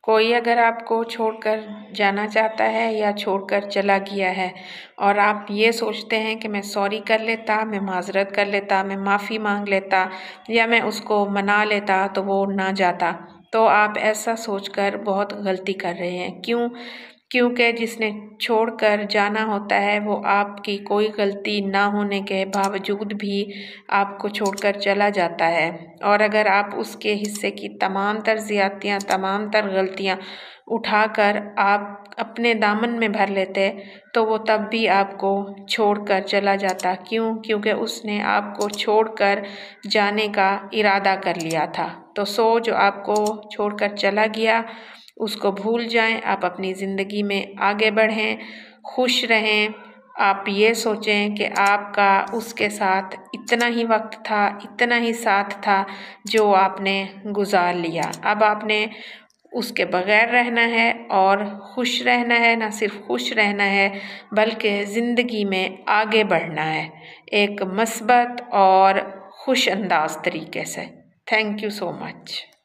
कोई अगर आपको छोड़कर जाना चाहता है या छोड़कर चला गया है और आप ये सोचते हैं कि मैं सॉरी कर लेता, मैं माज़रत कर लेता, मैं माफ़ी मांग लेता या मैं उसको मना लेता तो वो ना जाता, तो आप ऐसा सोचकर बहुत गलती कर रहे हैं। क्योंकि जिसने छोड़कर जाना होता है वो आपकी कोई गलती ना होने के बावजूद भी आपको छोड़कर चला जाता है, और अगर आप उसके हिस्से की तमाम तर ज़्यादतियाँ, तमाम तर गलतियाँ उठाकर आप अपने दामन में भर लेते तो वो तब भी आपको छोड़कर चला जाता। क्योंकि उसने आपको छोड़कर जाने का इरादा कर लिया था। तो जो आपको छोड़कर चला गया उसको भूल जाएं, आप अपनी ज़िंदगी में आगे बढ़ें, खुश रहें। आप ये सोचें कि आपका उसके साथ इतना ही वक्त था, इतना ही साथ था जो आपने गुजार लिया। अब आपने उसके बग़ैर रहना है और खुश रहना है, ना सिर्फ खुश रहना है बल्कि ज़िंदगी में आगे बढ़ना है एक मस्बत और खुश अंदाज तरीके से। Thank you so much.